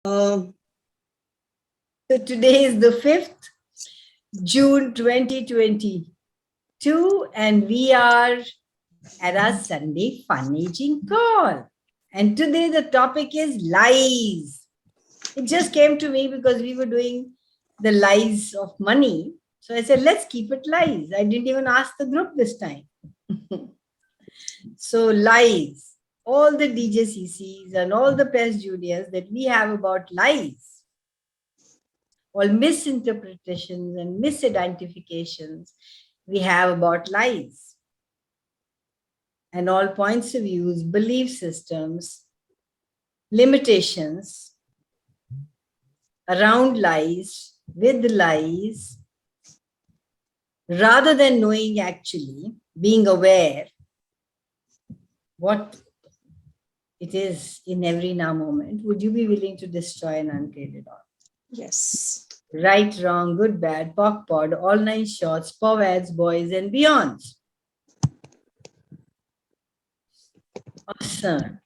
So today is the 5th June 2022, and we are at our Sunday fun aging call. And today the topic is lies. It just came to me because we were doing the lies of money. So I said, let's keep it lies. I didn't even ask the group this time. So lies, all the DJCCs and all the press juniors that we have about lies, all misinterpretations and misidentifications we have about lies, and all points of views, belief systems, limitations around lies, with lies, rather than knowing, actually being aware what it is in every now moment. Would you be willing to destroy and uncreate it all? Yes. Right, wrong, good, bad, POC, POD, all 9 shorts, POVADs, boys and beyonds. Awesome.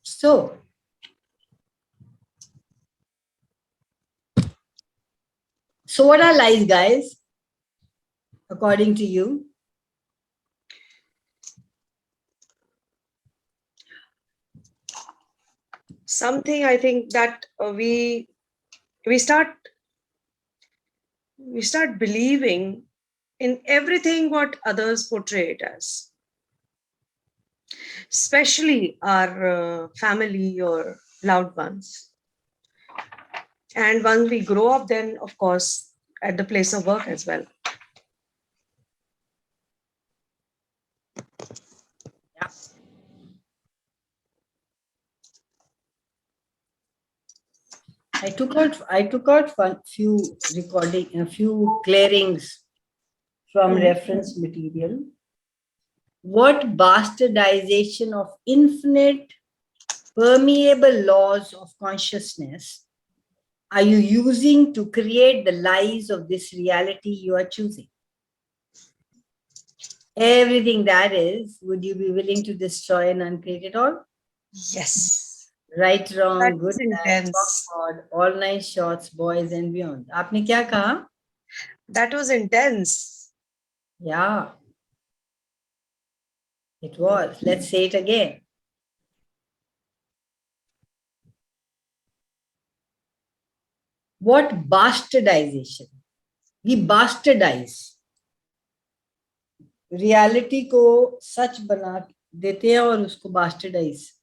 So what are lies, guys, according to you? Something I think that we start believing in everything what others portray it as, especially our family or loved ones. And once we grow up, then of course at the place of work as well. Yeah. I took out a few clearings from reference material. What bastardization of infinite permeable laws of consciousness are you using to create the lies of this reality you are choosing? Everything that is, would you be willing to destroy and uncreate it all? Yes. Right, wrong, good, bad, Intense. all 9 shots, boys and beyond. आपने क्या कहा? That was intense. Yeah, it was. Let's say it again. What bastardization? We bastardize. Reality को सच बना देते हैं और उसको bastardize.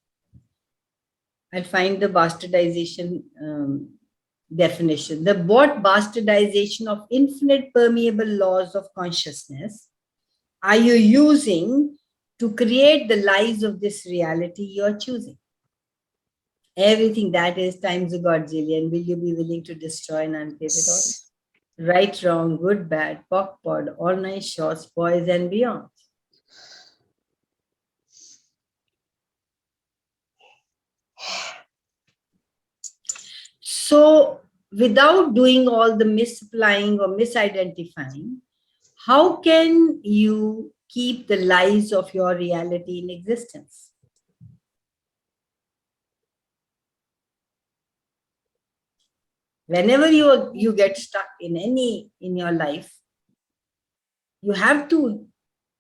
I'll find the bastardization definition. The what bastardization of infinite permeable laws of consciousness are you using to create the lies of this reality you're choosing? Everything that is times a godzillion. Will you be willing to destroy and uncreate it all? Right, wrong, good, bad, POC, POD, all 9 shorts, boys and beyond. So without doing all the misapplying or misidentifying, how can you keep the lies of your reality in existence? Whenever you get stuck in your life, you have to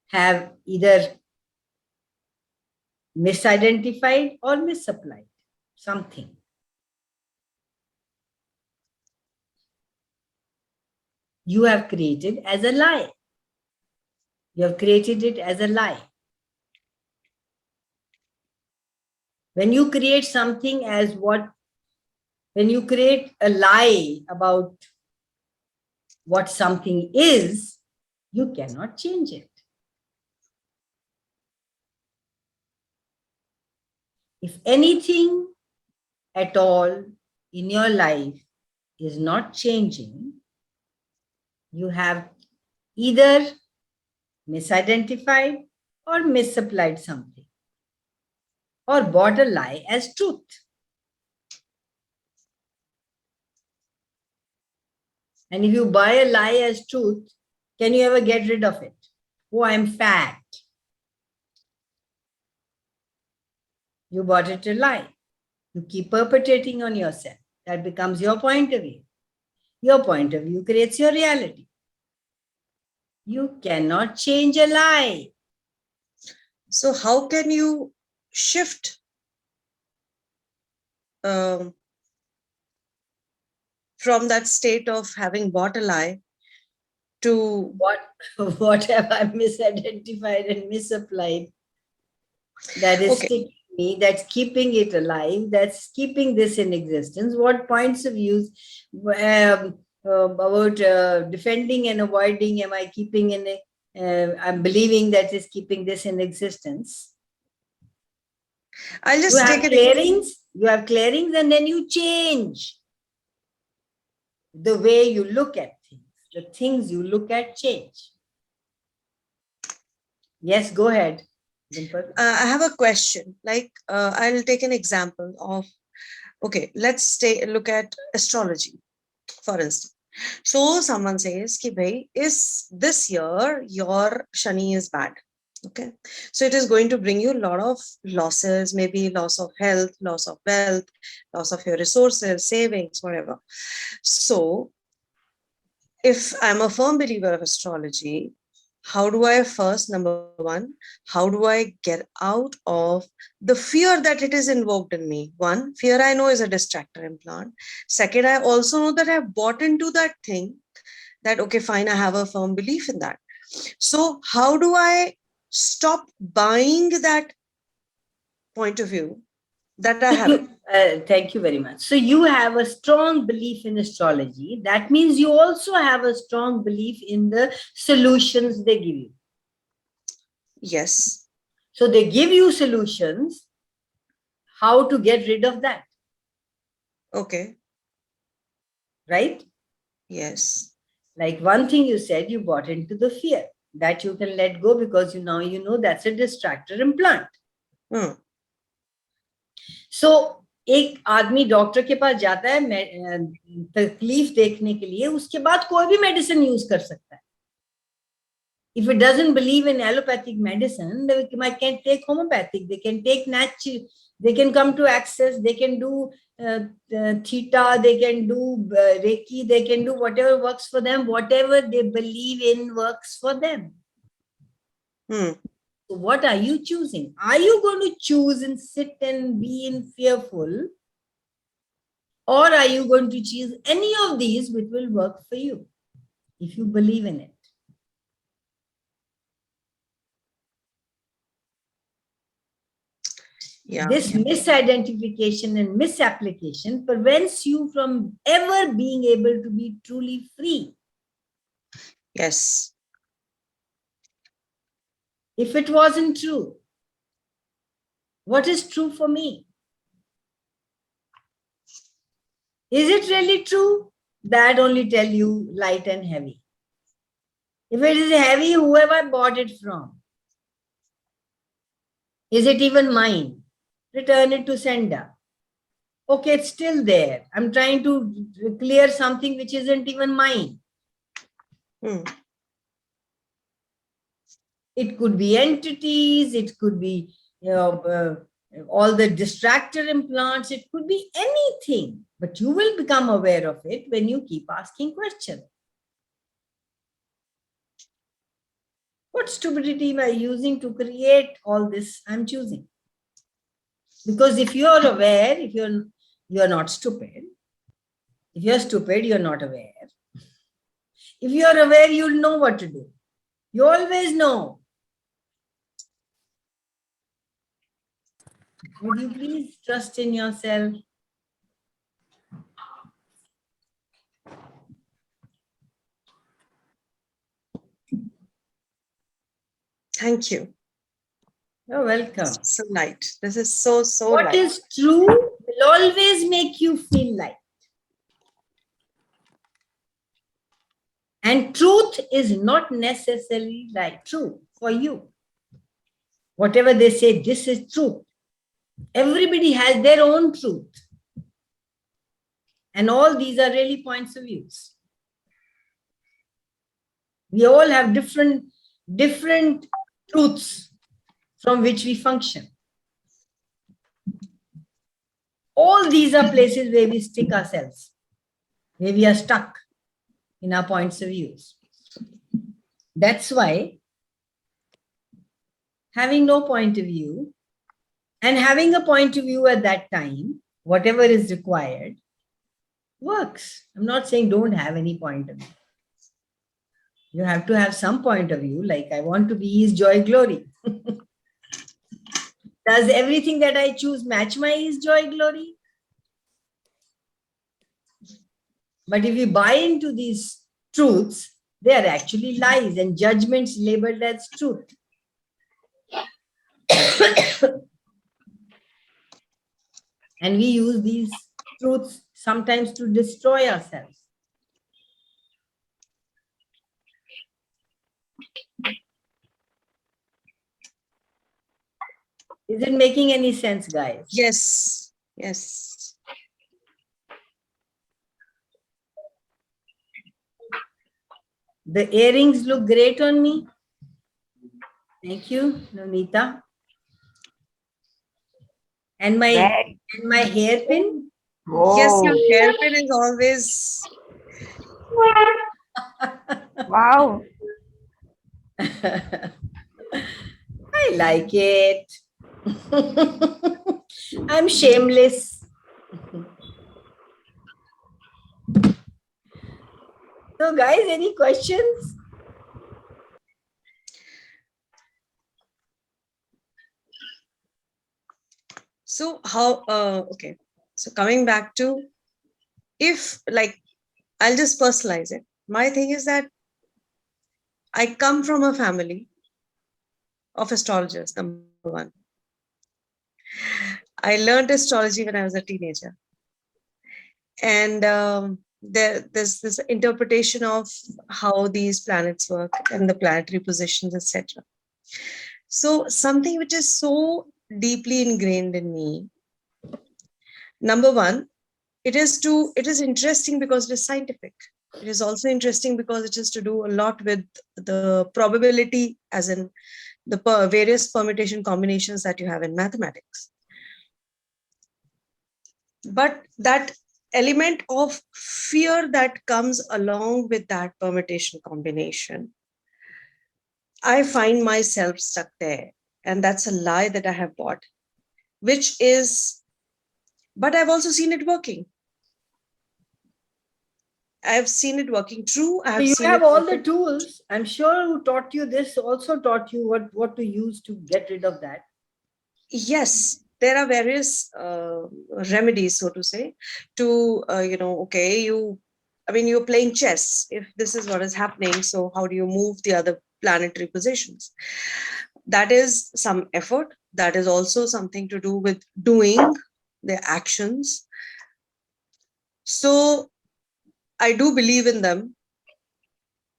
have either misidentified or misapplied something. You have created as a lie. You have created it as a lie. When you create something as when you create a lie about what something is, you cannot change it. If anything at all in your life is not changing, you have either misidentified or misapplied something, or bought a lie as truth. And if you buy a lie as truth, can you ever get rid of it? Oh, I'm fat. You bought it a lie. You keep perpetrating on yourself. That becomes your point of view. Your point of view creates your reality. You cannot change a lie. So how can you shift from that state of having bought a lie to What have I misidentified and misapplied? That is sticking me, that's keeping it alive, that's keeping this in existence. What points of views about defending and avoiding am I keeping in it? I'm believing that is keeping this in existence. I'll You just have take clearings, and then you change the way you look at things. The things you look at change. Yes, go ahead, Dimple. I have a question. Like, I'll take an example of, okay, let's look at astrology, for instance. So someone says, ki bhai, is this year your Shani is bad. Okay. So it is going to bring you a lot of losses, maybe loss of health, loss of wealth, loss of your resources, savings, whatever. So if I'm a firm believer of astrology, how do I first, number one, how do I get out of the fear that it is invoked in me? One, fear I know is a distractor implant. Second, I also know that I've bought into that thing that, okay, fine, I have a firm belief in that. So how do I stop buying that point of view that I have? Thank you very much. So you have a strong belief in astrology. That means you also have a strong belief in the solutions they give you. Yes. So they give you solutions, how to get rid of that. Okay. Right? Yes. Like one thing you said, you bought into the fear that you can let go because you know that's a distractor implant. So एक आदमी doctor के पास जाता है तकलीफ देखने के लिए, उसके बाद कोई भी मेडिसिन यूज कर सकता है. If it doesn't believe in allopathic medicine, they can take homeopathic, they can take natural, they can come to access, they can do theta, they can do Reiki, they can do whatever works for them, whatever they believe in works for them. So what are you choosing? Are you going to choose and sit and be in fearful? Or are you going to choose any of these which will work for you if you believe in it? Yeah. This misidentification and misapplication prevents you from ever being able to be truly free. Yes. If it wasn't true, what is true for me? Is it really true? That only tell you light and heavy. If it is heavy, who have I bought it from? Is it even mine? Return it to sender. Okay, it's still there. I'm trying to clear something which isn't even mine. It could be entities, it could be all the distractor implants, it could be anything, but you will become aware of it when you keep asking questions. What stupidity am I using to create all this I'm choosing? Because if you're aware, if you're not stupid. If you're stupid, you're not aware. If you're aware, you'll know what to do. You always know. Would you please trust in yourself? Thank you. You're welcome. So light. This is so what light. What is true will always make you feel light. And truth is not necessarily like true for you. Whatever they say, this is truth. Everybody has their own truth. And all these are really points of views. We all have different truths from which we function. All these are places where we stick ourselves, where we are stuck in our points of views. That's why having no point of view and having a point of view at that time, whatever is required, works. I'm not saying don't have any point of view. You have to have some point of view, like I want to be His joy, glory. Does everything that I choose match my His joy, glory? But if you buy into these truths, they are actually lies and judgments labeled as truth. And we use these truths sometimes to destroy ourselves. Is it making any sense, guys? Yes. Yes. The earrings look great on me. Thank you, Nonita. And my hairpin. Yes, your hairpin is always. Wow. I like it. I'm shameless. So, guys, any questions? So how, okay. So coming back to, if like, I'll just personalize it. My thing is that I come from a family of astrologers, number one. I learned astrology when I was a teenager. And there's this interpretation of how these planets work and the planetary positions, etc. So something which is so deeply ingrained in me, number one, it is interesting because it is scientific. It is also interesting because it is to do a lot with the probability, as in the various permutation combinations that you have in mathematics. But that element of fear that comes along with that permutation combination, I find myself stuck there. And that's a lie that I have bought, which is, but I've also seen it working. I've seen it working. True. So you have all the tools. I'm sure who taught you this also taught you what to use to get rid of that. Yes, there are various remedies, so to say, to, okay, you're playing chess. If this is what is happening, so how do you move the other planetary positions? That is some effort. That is also something to do with doing the actions. So I do believe in them.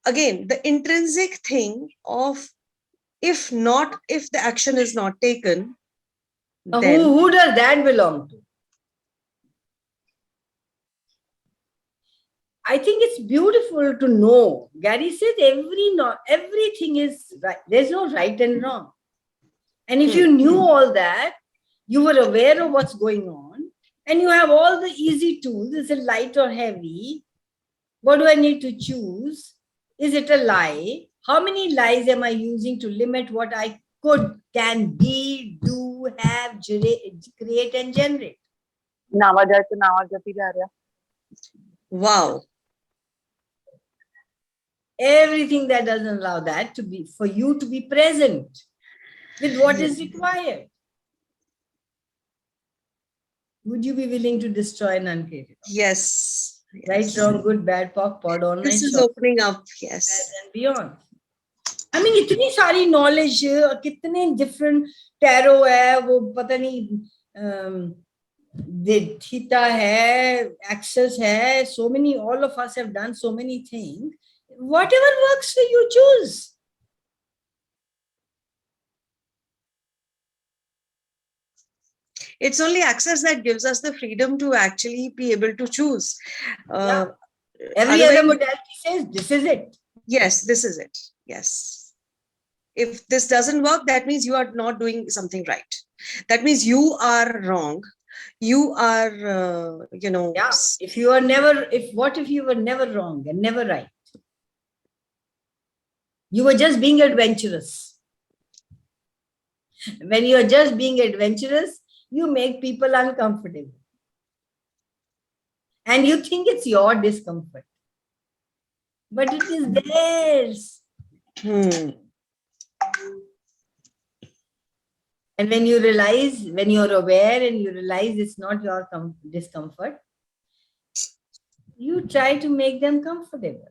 Again, the intrinsic thing of if the action is not taken, then who does that belong to? I think it's beautiful to know. Gary says everything is right. There's no right and wrong. And if you knew all that, you were aware of what's going on, and you have all the easy tools. Is it light or heavy? What do I need to choose? Is it a lie? How many lies am I using to limit what I can be, do, have, create, and generate? Wow. Everything that doesn't allow that to be, for you to be present with what is required. Would you be willing to destroy and uncreate it? Yes. Right, wrong, good, bad, POC, pod, online, this is opening up. Yes. And beyond. I mean, इतनी सारी knowledge, कितने different tarot है, वो पता नहीं, theta है, access है, so many, all of us have done so many things. Whatever works for you, choose. It's only access that gives us the freedom to actually be able to choose. Every other modality says, this is it. Yes, this is it. Yes. If this doesn't work, that means you are not doing something right. That means you are wrong. you are, Yeah. If you are never, what if you were never wrong and never right? You were just being adventurous. When you are just being adventurous, you make people uncomfortable. And you think it's your discomfort. But it is theirs. And when you realize, when you're aware and you realize it's not your discomfort, you try to make them comfortable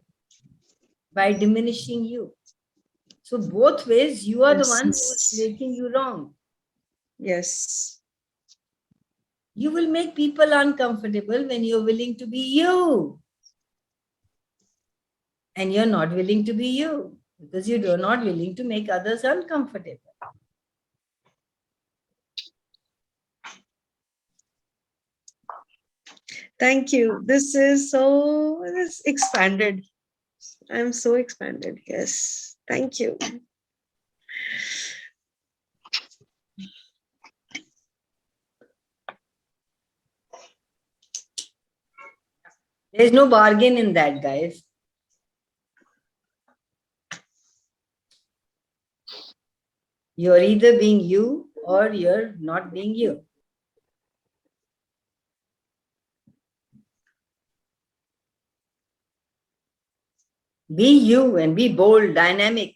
by diminishing you. So both ways, you are the one who's making you wrong. Yes. You will make people uncomfortable when you're willing to be you. And you're not willing to be you because you're not willing to make others uncomfortable. Thank you. This is so expanded. I'm so expanded. Yes. Thank you. There's no bargain in that, guys. You're either being you or you're not being you. Be you and be bold, dynamic,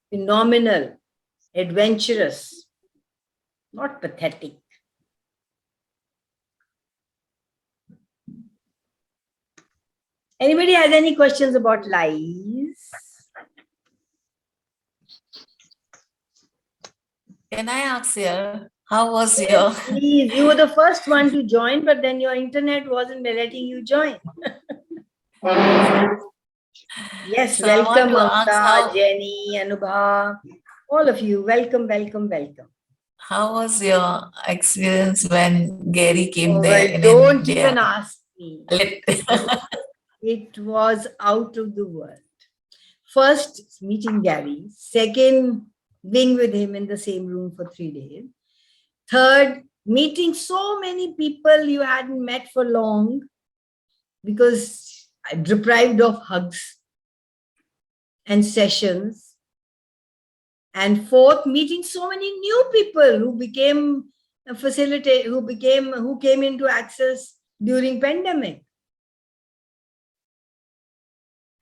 phenomenal, adventurous, not pathetic. Anybody has any questions about lies? Can I ask here, how was your... Please, you were the first one to join, but then your internet wasn't letting you join. Yes, So welcome, I want to ask Mamta, Jenny, Anubha, all of you. Welcome, welcome, welcome. How was your experience when Gary came there in don't India? even ask me. It was out of the world. First, meeting Gary. Second, being with him in the same room for 3 days. Third, meeting so many people you hadn't met for long because I'm deprived of hugs and sessions. And fourth, meeting so many new people who became who came into access during pandemic.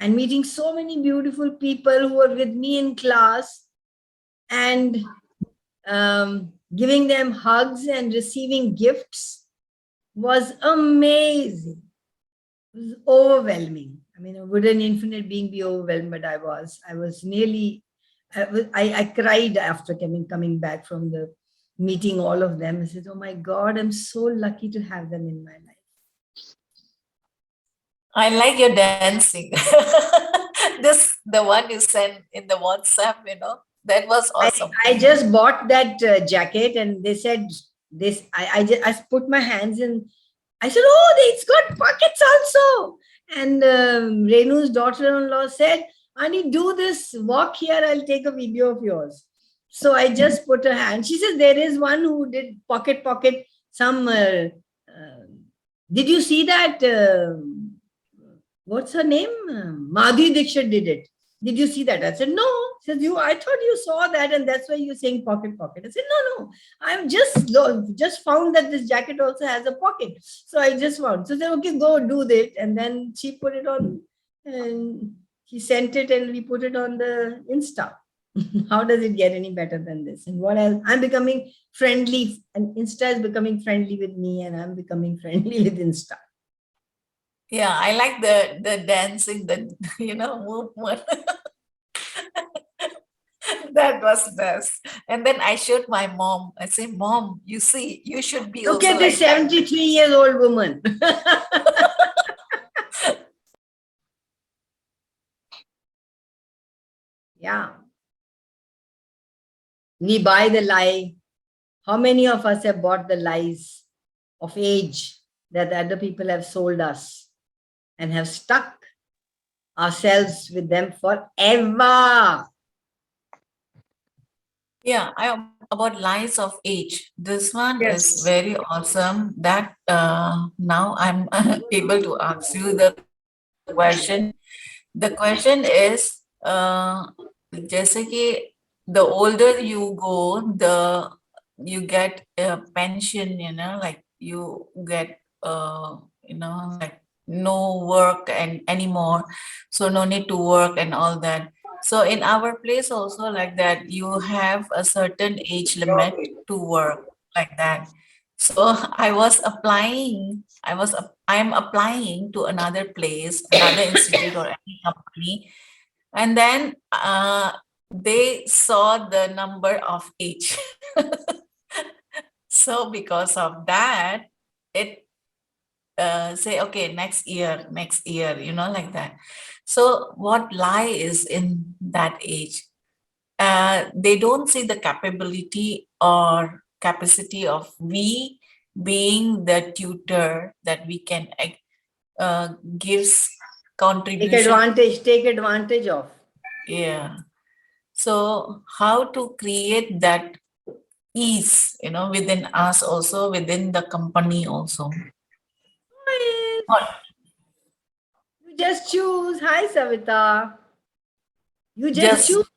And meeting so many beautiful people who were with me in class and giving them hugs and receiving gifts was amazing. It was overwhelming. I mean, would an infinite being be overwhelmed? But I was nearly, I cried after coming back from the meeting all of them. I said, oh my God, I'm so lucky to have them in my life. I like your dancing. The one you sent in the WhatsApp, that was awesome. I just bought that jacket and they said this, I put my hands in. I said, oh, it's got pockets also. And Renu's daughter-in-law said, Ani, do this, walk here, I'll take a video of yours. So I just put a hand. She says, there is one who did pocket, some, did you see that? What's her name? Madhuri Dixit did it. Did you see that? I said, no. She says, I thought you saw that and that's why you're saying pocket. I said, no. I've just found that this jacket also has a pocket. So I just found. So I said, okay, go do that. And then she put it on and she sent it and we put it on the Insta. How does it get any better than this? And what else? I'm becoming friendly and Insta is becoming friendly with me and I'm becoming friendly with Insta. Yeah, I like the dancing, the movement. That was best. And then I showed my mom. I say, Mom, you see, you should be Look also at this like 73-year-old woman. Yeah. We buy the lie. How many of us have bought the lies of age that other people have sold us and have stuck ourselves with them forever? Yeah, about lies of age. This one is Yes. very awesome. That now I'm able to ask you the question. The question is, जैसे कि the older you go, the you get a pension, like you get, like no work and anymore, so no need to work and all that. So in our place also like that, you have a certain age limit to work like that. So I am applying to another place, another institute or any company, and then they saw the number of age. So because of that, it say, okay, next year, like that. So what lie is in that age? They don't see the capability or capacity of we being the tutor that we can gives contribution. Take advantage of. Yeah. So how to create that ease, within us also, within the company also. Not You just choose. Hi, Savita. You just just choose.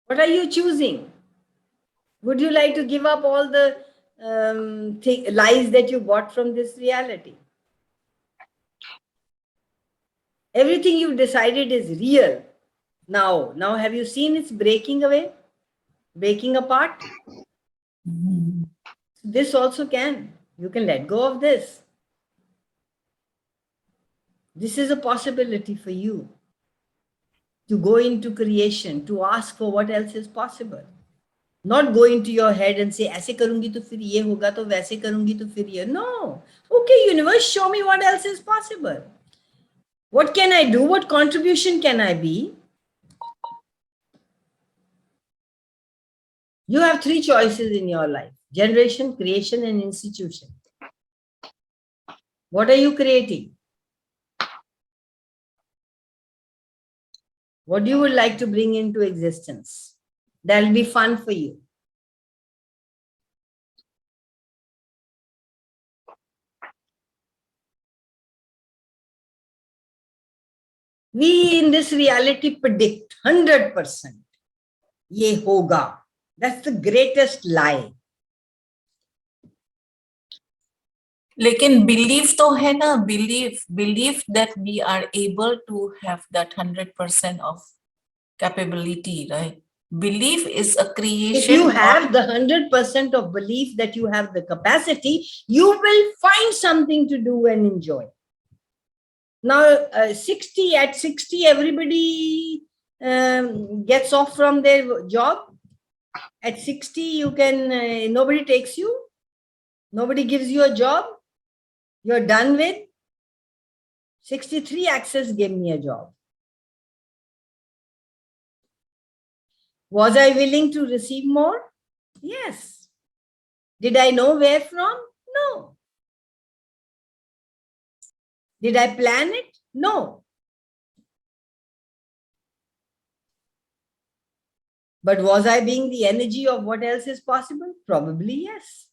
What are you choosing? Would you like to give up all the lies that you got from this reality? Everything you've decided is real. Now, have you seen it's breaking away, breaking apart? This also can. You can let go of this. This is a possibility for you to go into creation, to ask for what else is possible. Not go into your head and say, ऐसे करूंगी तो फिर ये होगा तो वैसे करूंगी तो फिर ये. No. Okay, universe, show me what else is possible. What can I do? What contribution can I be? You have three choices in your life: generation, creation, and institution. What are you creating? What you would like to bring into existence? That'll be fun for you. We in this reality predict 100%. Ye hoga. That's the greatest lie. लेकिन belief तो है ना, belief that we are able to have that 100% of capability, right? Belief is a creation. If you have the 100% of belief that you have the capacity, you will find something to do and enjoy. Now, at 60, everybody gets off from their job. At 60, you can, nobody takes you. Nobody gives you a job. You're done with. 63 Access gave me a job. Was I willing to receive more? Yes. Did I know where from? No. Did I plan it? No. But was I being the energy of what else is possible? Probably yes.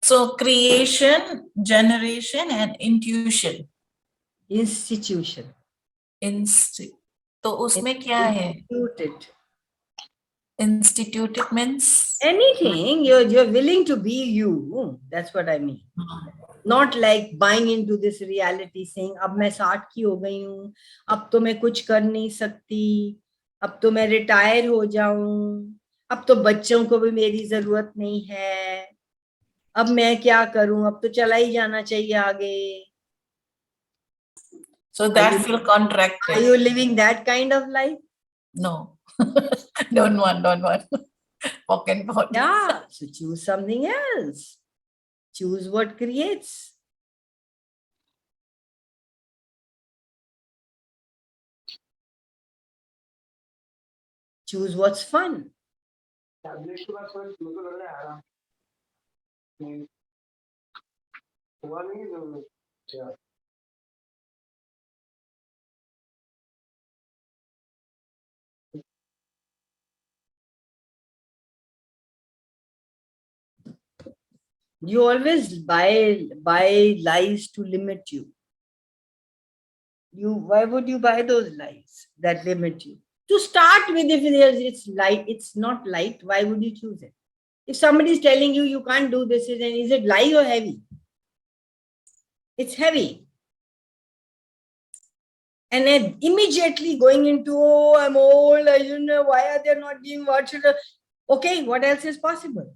So creation, generation, and intuition. Institution. तो उसमें क्या है? Instituted. Instituted means Anything, you're willing to be you. That's what I mean. Not like buying into this reality saying, अब मैं 60 की हो गई हूँ, अब तो मैं कुछ कर नहीं सकती, अब तो मैं रिटायर हो जाऊं, अब तो बच्चों को भी मेरी जरूरत नहीं है, अब मैं क्या करूं, अब तो चला ही जाना चाहिए आगे. So that feel contracted. Are you living that kind of life? No. Don't want. Pocket pot. Yeah, so choose something else. Choose what creates. Choose what's fun. You always buy lies to limit you. Why would you buy those lies that limit you? To start with, if it's light, it's not light, why would you choose it? If somebody is telling you you can't do this, then is it light or heavy? It's heavy. And then immediately going into, oh, I'm old, I don't know, why are they not doing what should I? Okay, what else is possible?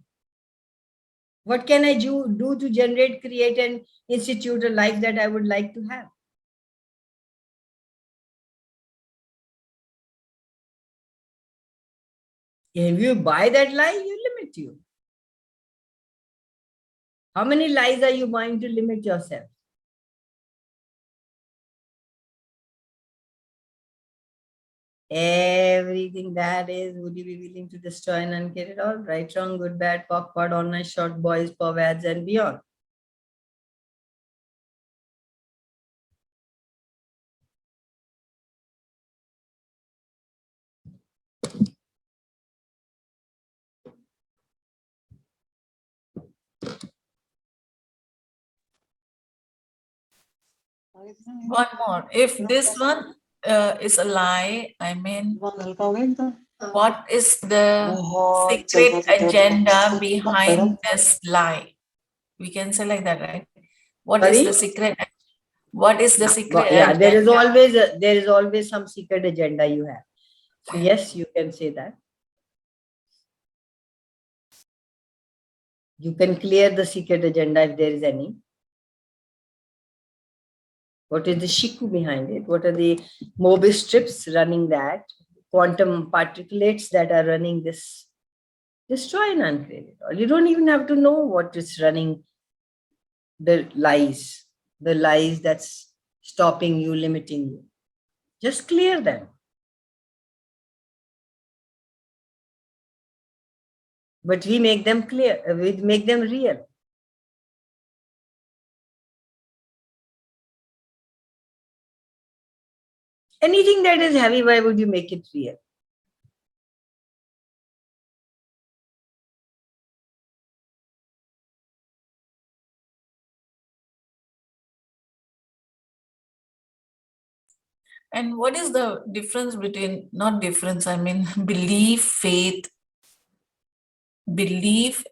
What can I do to generate, create, and institute a life that I would like to have? If you buy that lie, you limit you. How many lies are you buying to limit yourself? Everything that is, would you be willing to destroy and uncreate it all? Right, wrong, good, bad, pop, pod, online, short, boys, pop ads, and beyond. One more. If this one is a lie, I mean, what is the secret agenda behind this lie? We can say like that, right? What is the secret? What is the secret Yeah, agenda? there is always some secret agenda you have. So yes, you can say that. You can clear the secret agenda if there is any. What is the shiku behind it? What are the Mobius strips running that? Quantum particulates that are running this. Destroy and uncreate it all. You don't even have to know what is running the lies that's stopping you, limiting you. Just clear them. But we make them clear, we make them real. Anything that is heavy, why would you make it real? And what is the difference between, not difference, I mean, belief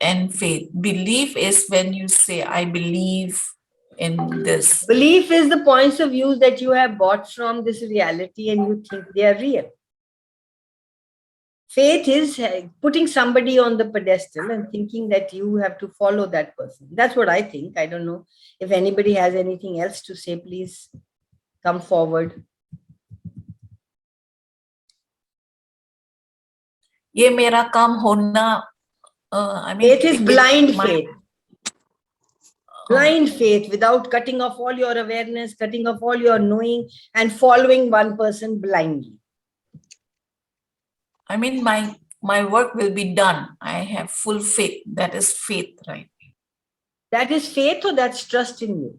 and faith? Belief is when you say, I believe in this. Belief is the points of view that you have bought from this reality and you think they are real. Faith is putting somebody on the pedestal and thinking that you have to follow that person. That's what I think. I don't know if anybody has anything else to say, please come forward. ये मेरा काम होना, I mean, faith is blind faith. Blind faith, without cutting off all your awareness, cutting off all your knowing, and following one person blindly. I mean, my work will be done. I have full faith. That is faith, right? That is faith, or that's trust in you.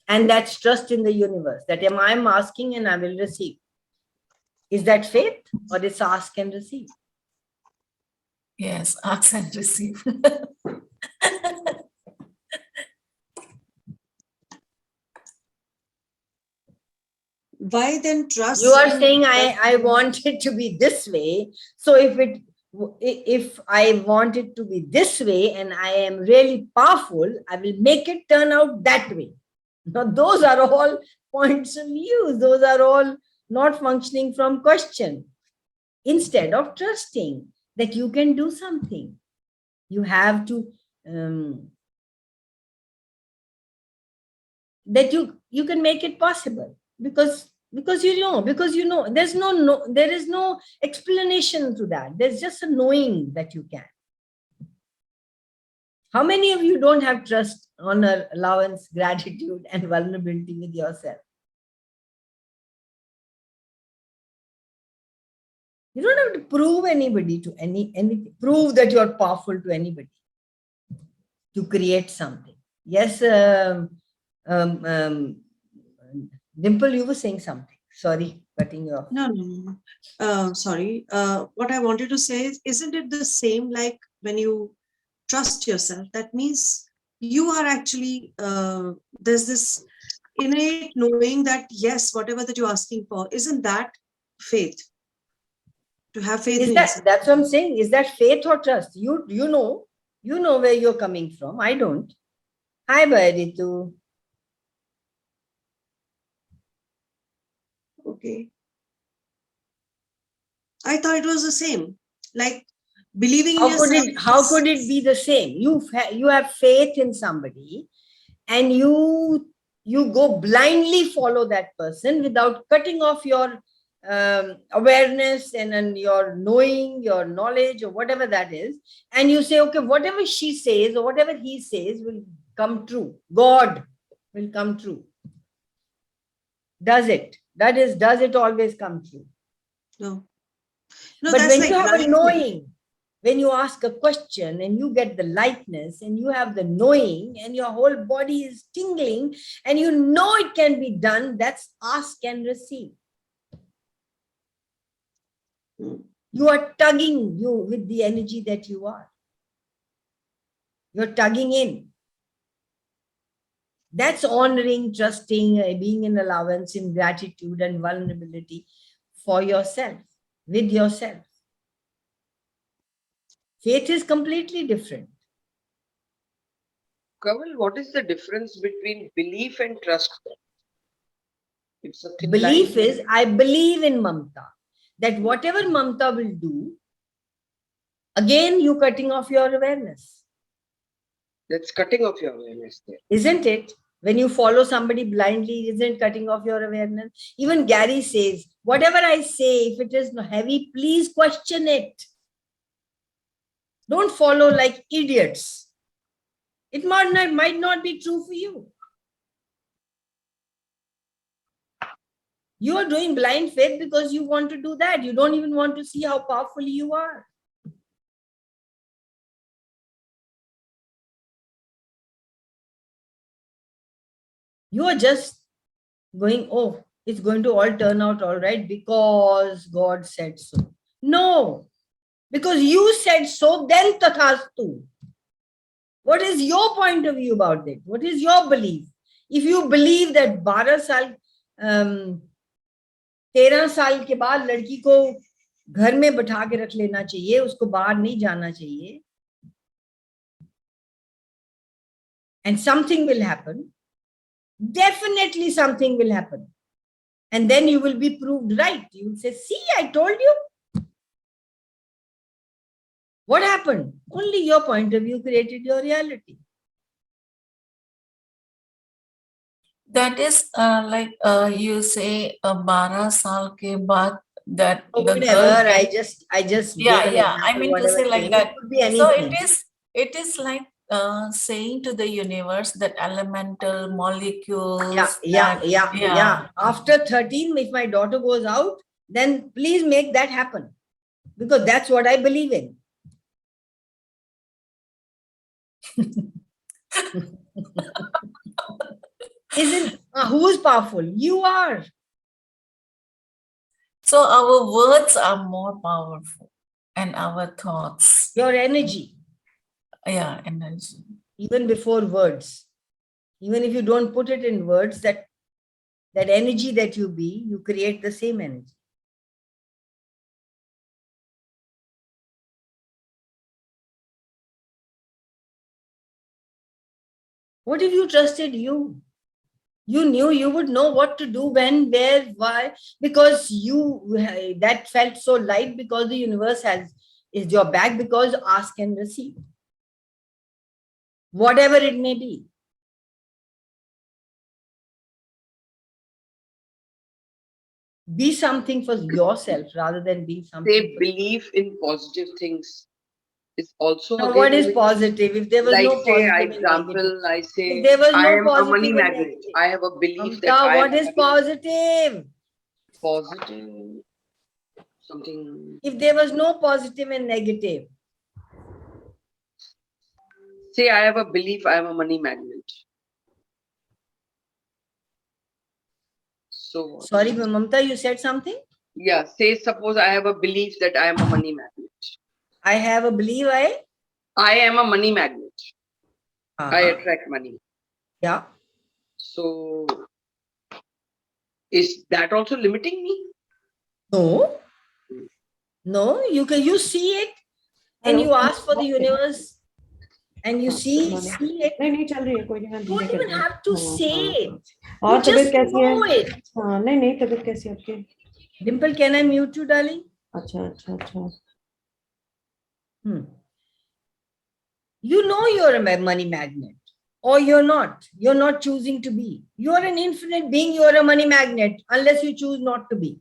And that's trust in the universe. That I'm asking and I will receive. Is that faith, or it's ask and receive? Yes, ask and receive. Why then trust? You are saying I want it to be this way. So if I want it to be this way and I am really powerful, I will make it turn out that way. Now, those are all points of view. Those are all not functioning from question. Instead of trusting that you can do something, you have to that you can make it possible because you know there is no explanation to that. There's just a knowing that you can. How many of you don't have trust, honor, allowance, gratitude, and vulnerability with yourself? You don't have to prove anybody to anything. Prove that you are powerful to anybody to create something. Yes, Dimple, you were saying something. Sorry, cutting you off. No. Sorry. What I wanted to say is, isn't it the same like when you trust yourself? That means you are actually, there's this innate knowing that, yes, whatever that you're asking for, isn't that faith? To have faith Is in that, yourself. that's what I'm saying. Is that faith or trust? You know where you're coming from. I don't. Hi, Bhairitu. Okay. I thought it was the same. Like believing in yourself. How could it be the same? You have faith in somebody, and you go blindly follow that person without cutting off your awareness and your knowing, your knowledge, or whatever that is, and you say, okay, whatever she says or whatever he says will come true. God will come true. Does it? Does it always come true? No. No, But that's when like you have a blindness. knowing, when you ask a question and you get the lightness and you have the knowing and your whole body is tingling and you know it can be done, that's ask and receive. You are tugging you with the energy that you are. You're tugging in. That's honoring, trusting, being in allowance, in gratitude and vulnerability for yourself, with yourself. Faith is completely different. Kanwal, what is the difference between belief and trust? It's a thin Belief line. is, I believe in Mamta, that whatever Mamta will do, again, you cutting off your awareness. That's cutting off your awareness there. Isn't it? When you follow somebody blindly, isn't cutting off your awareness? Even Gary says, whatever I say, if it is heavy, please question it. Don't follow like idiots. It might not be true for you. You are doing blind faith because you want to do that. You don't even want to see how powerful you are. You are just going, oh, it's going to all turn out all right because God said so. No, because you said so, then tathastu. What is your point of view about it? What is your belief? If you believe that 12 साल 13 साल के बाद लड़की को घर में बैठा के रख लेना चाहिए, उसको बाहर नहीं जाना चाहिए, and something will happen, definitely something will happen. And then you will be proved right. You will say, see, I told you. What happened? Only your point of view created your reality. That is like you say 12 saal ke baad that Or the whatever, girl I just yeah, gave an yeah, I example, mean to whatever say like thing. that. It could be So anything. it is like saying to the universe that elemental molecules Yeah. After 13, if my daughter goes out, then please make that happen. Because that's what I believe in. Isn't who's powerful? You are. So our words are more powerful and our thoughts, Your energy, yeah, energy. even before words. Even if you don't put it in words, that energy that you be, you create the same energy. What if you trusted you? You knew you would know what to do, when, where, why, because you that felt so light because the universe is your back, because ask and receive. Whatever it may be. Be something for yourself rather than be something. Say belief in positive things is also Now, again what is positive? If there was like no say positive and negative. example, I say If there was I no am a positive money and magnet. negative. I have a belief that Mamta, I what am is positive? positive something. If there was no positive and negative. Say I have a belief I am a money magnet. So Sorry, Mamta, you said something? yeah, say suppose I have a belief that I am a money magnet. I have a belief I am a money magnet. I attract money. Yeah. So is that also limiting me? No. No, you see it and you ask for the universe and you see it. नहीं नहीं चल रही है कोई नहीं मैं You धीरे don't कर even रही हूँ have to say it. और You तबीयत just कैसी है know it. हाँ नहीं नहीं तबीयत कैसी है आपकी Dimple, can I mute you, darling? अच्छा अच्छा अच्छा You know you're a money magnet, or you're not. You're not choosing to be. You're an infinite being. You're a money magnet, unless you choose not to be.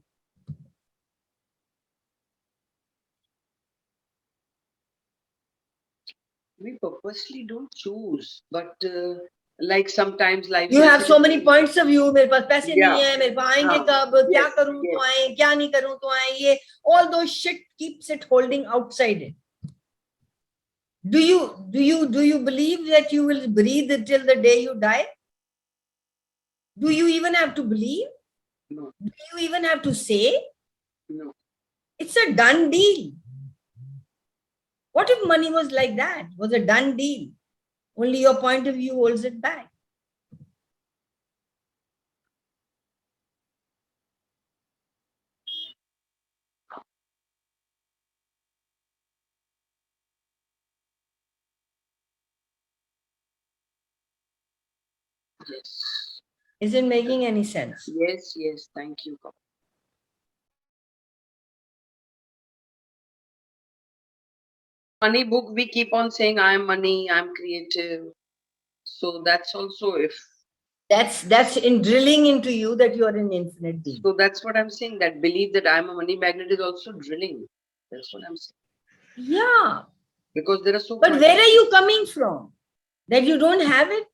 We purposely don't choose, but like sometimes life. You have so many points of view. मेरे पास पैसे Yeah. नहीं है, मेरे पास आएंगे कब, क्या Yes, करूं तो yes. आए, क्या नहीं करूं तो आए, ये all those shit keeps it holding outside it. Do you believe that you will breathe till the day you die? Do you even have to believe? No. Do you even have to say? No. It's a done deal. What if money was like that? Was a done deal? Only your point of view holds it back. Yes. Is it making any sense? Yes, yes. Thank you. Money book, we keep on saying, I'm money, I'm creative. So that's also if. That's in drilling into you that you are an infinite being. So that's what I'm saying. That belief that I'm a money magnet is also drilling. That's what I'm saying. Yeah. Because there are so. But where are you coming from? That you don't have it?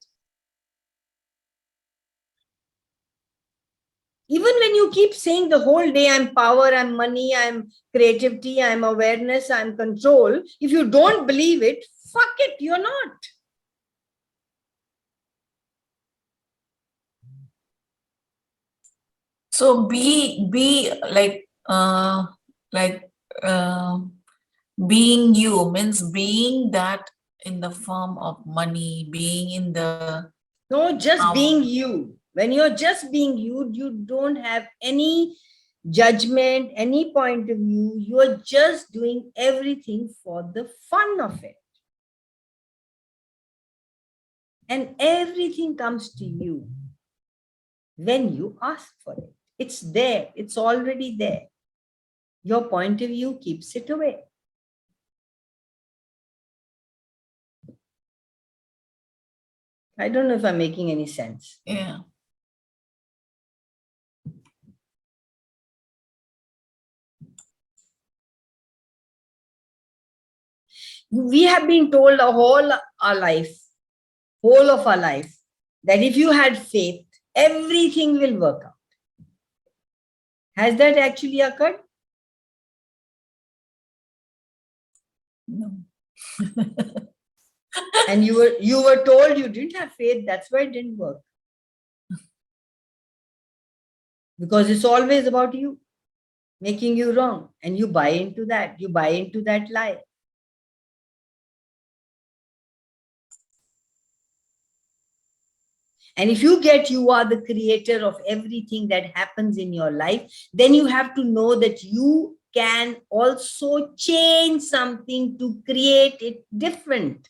Even when you keep saying the whole day, I'm power, I'm money, I'm creativity, I'm awareness, I'm control, if you don't believe it, fuck it, you're not. So be like being you means being that in the form of money, being in the No, just being you. When you're just being you, you don't have any judgment, any point of view. You're just doing everything for the fun of it. And everything comes to you when you ask for it. It's there. It's already there. Your point of view keeps it away. I don't know if I'm making any sense. yeah. We have been told whole of our life, that if you had faith, everything will work out. Has that actually occurred? No. And you were told you didn't have faith, that's why it didn't work. Because it's always about you, making you wrong, and you buy into that. You buy into that lie. And if you get you are the creator of everything that happens in your life, then you have to know that you can also change something to create it different.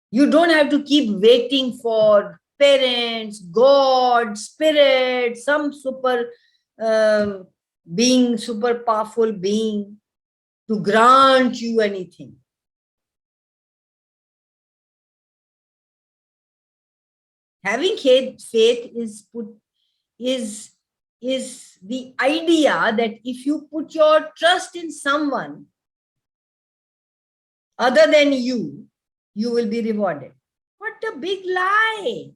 You don't have to keep waiting for parents, God, spirit, some super being, super powerful being to grant you anything. Having faith is the idea that if you put your trust in someone other than you will be rewarded. What a big lie.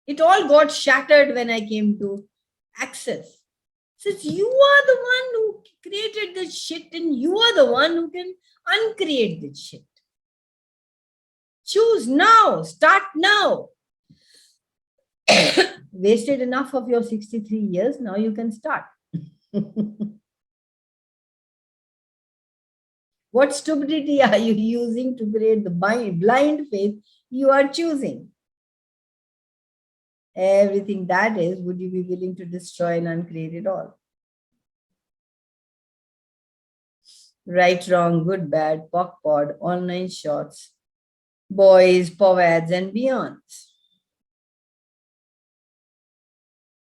It all got shattered when I came to Access. Since you are the one who created this shit and you are the one who can uncreate this shit. Choose now, start now. Wasted enough of your 63 years, now you can start. What stupidity are you using to create the blind faith you are choosing? Everything that is, would you be willing to destroy and uncreate it all? Right, wrong, good, bad, POC, pod, online shots, boys, powads, and beyonds.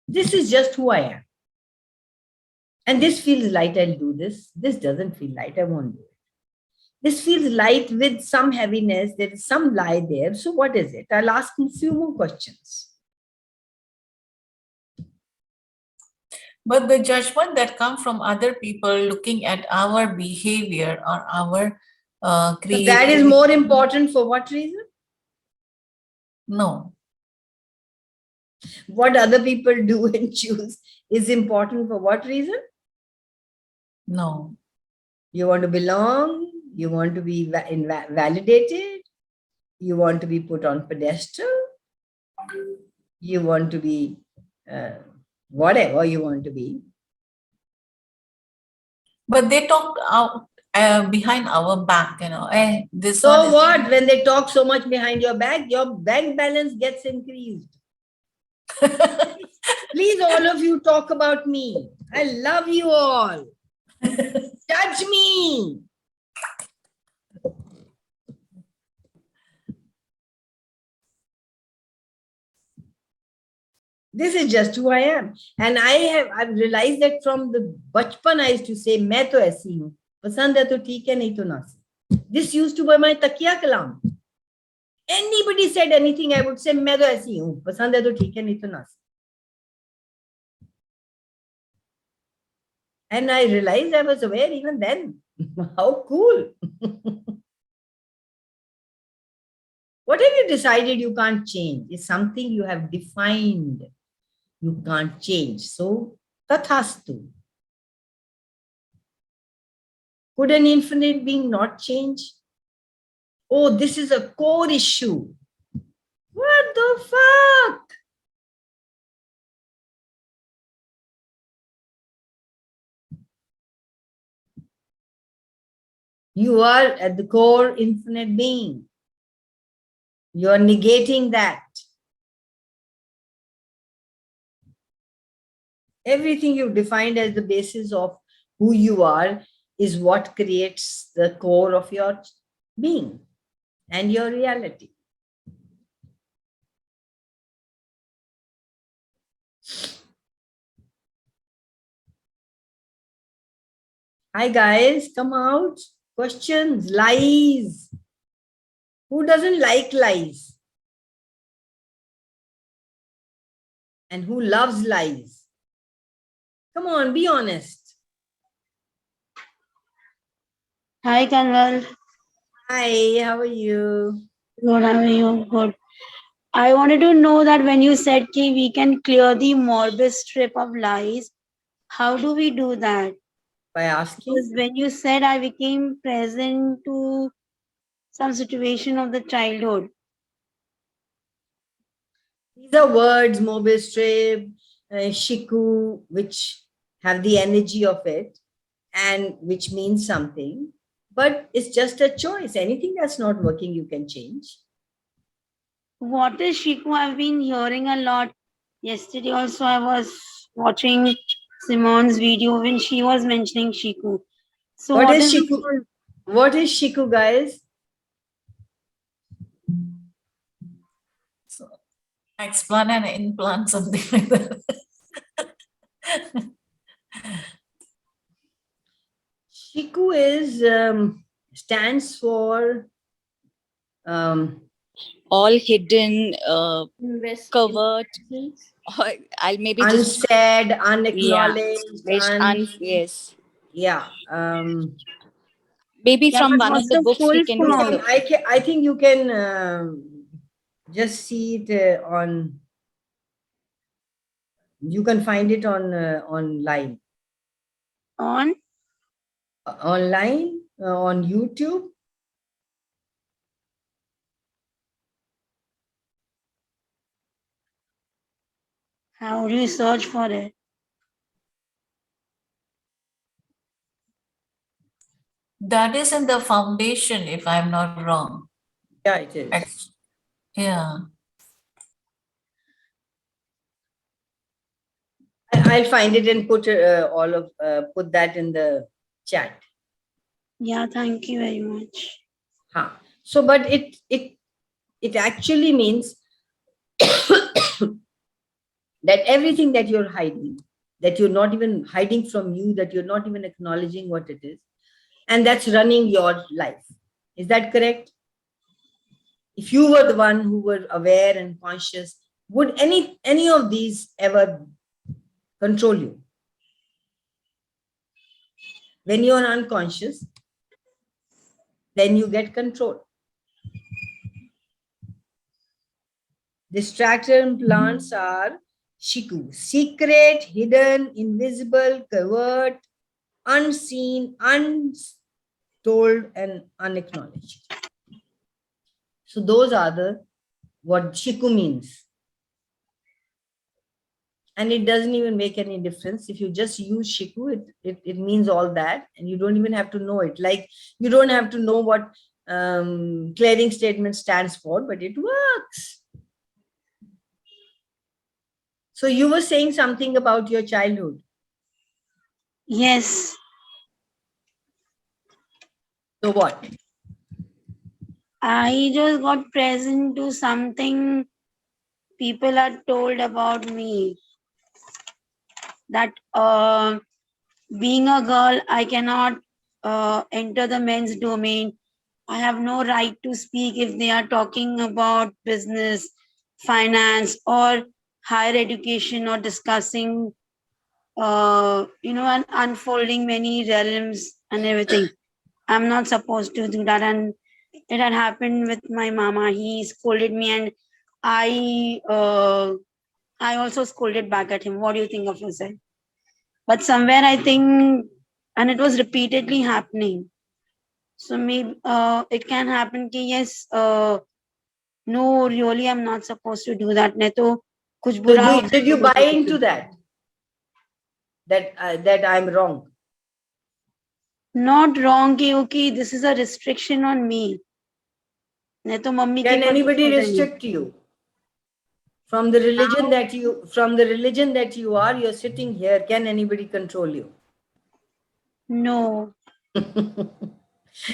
This is just who I am. And this feels light, I'll do this. This doesn't feel light, I won't do it. This feels light with some heaviness. There is some lie there. So what is it? I'll ask a few more questions. But the judgment that comes from other people looking at our behavior or our So creativity. that is more important for what reason? No. What other people do and choose is important for what reason? No. You want to belong, you want to be validated, you want to be put on pedestal, you want to be whatever you want to be. But they talk out behind our back, you know. This So one is what? When they talk so much behind your back, your bank balance gets increased. Please, all of you talk about me. I love you all. Judge me. This is just who I am. And I've realized that from the bachpan I used to say, मैं तो ऐसी हूँ. पसंद है तो ठीक है, नहीं तो ना. This used to be my takiya kalam. Anybody said anything, I would say, मैं तो ऐसी हूँ. पसंद है तो ठीक है, नहीं तो ना. And I realized I was aware even then. How cool. What have you decided you can't change? Is something you have defined. You can't change. So, tathastu. Could an infinite being not change? Oh, this is a core issue. What the fuck? You are at the core infinite being. You are negating that. Everything you've defined as the basis of who you are is what creates the core of your being and your reality. Hi guys, come out. Questions, lies. Who doesn't like lies? And who loves lies? Come on, be honest. Hi, Kanwal. Hi, how are you? Good, how are you? Good. I wanted to know that when you said ki we can clear the morbid strip of lies, how do we do that? By asking. Because when you said I became present to some situation of the childhood. These are words, mobile strip, shiku, which have the energy of it and which means something. But it's just a choice. Anything that's not working, you can change. What is Shiku? I've been hearing a lot. Yesterday also I was watching Simone's video when she was mentioning Shiku. So What is the Shiku? What is Shiku, guys? so, explant and implant, something like that. Shiku is stands for all hidden, covert, or I'll maybe just unsaid, unacknowledged, yes. yeah. Maybe Yeah, from but one of what's the the books full we can form? I think you can just see it on. You can find it on online. On? Online on YouTube. How do you search for it? That is in the foundation, if I'm not wrong. Yeah, it is. Yeah. I'll find it and put put that in the chat. Yeah, thank you very much. Huh. So, but it actually means that everything that you're hiding, that you're not even hiding from you, that you're not even acknowledging what it is, and that's running your life. Is that correct? If you were the one who were aware and conscious, would any of these ever control you? When you're unconscious, then you get control. Distractor plants are shiku, secret, hidden, invisible, covert, unseen, untold, and unacknowledged. So those are the what shiku means. And it doesn't even make any difference. If you just use shiku, it means all that, and you don't even have to know it. Like you don't have to know what clearing statement stands for, but it works. So you were saying something about your childhood. Yes, So what? I just got present to something people are told about me, that being a girl, I cannot enter the men's domain. I have no right to speak if they are talking about business, finance, or higher education, or discussing, and unfolding many realms and everything. I'm not supposed to do that. And it had happened with my mama. He scolded me, and I also scolded back at him. What do you think of yourself? But somewhere I think, and it was repeatedly happening. So maybe it can happen ki yes, no, really I'm not supposed to do that. Nahi to kuch So bura ho did you sakta buy hai. into that? That I'm wrong? Not wrong ki okay, this is a restriction on me. Nahi to mummy Can ke par anybody kuch ho gayi. restrict you? From the religion that you are, you're sitting here. Can anybody control you? No.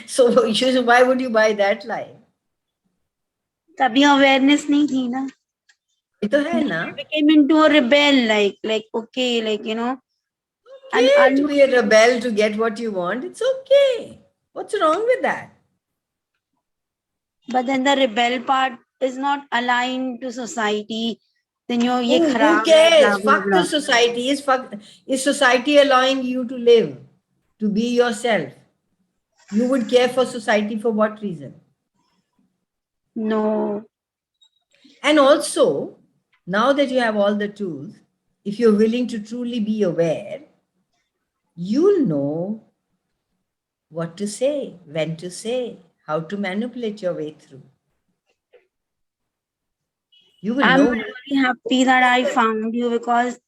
So why would you buy that lie? तभी awareness नहीं थी ना. ये तो है ना. I became into a rebel, like okay, like Okay, to be a rebel to get what you want, it's okay. What's wrong with that? but then the rebel part is not aligned to society. Then ye Who kharab hai, cares? blah blah Fuck blah. the society. Is society allowing you to live, to be yourself? You would care for society for what reason? No. And also, now that you have all the tools, if you're willing to truly be aware, you'll know what to say, when to say, how to manipulate your way through. You will I'm know. really happy that I found you, because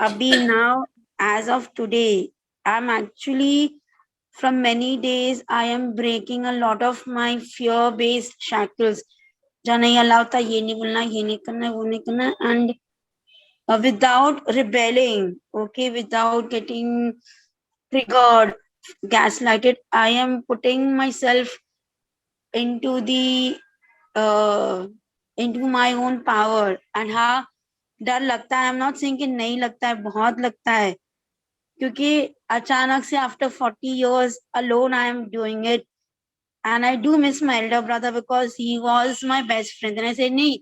Abhi now, as of today, I'm actually, from many days, I am breaking a lot of my fear-based shackles. जो नहीं allow था, ये नहीं बोलना, ये नहीं करना, वो नहीं करना, and without rebelling, okay, without getting triggered, gaslighted, I am putting myself into the into my own power. And हाँ, डर लगता है. I'm not saying कि नहीं लगता है, बहुत लगता है, क्योंकि अचानक से after 40 years alone I am doing it, and I do miss my elder brother because he was my best friend. And I said नहीं,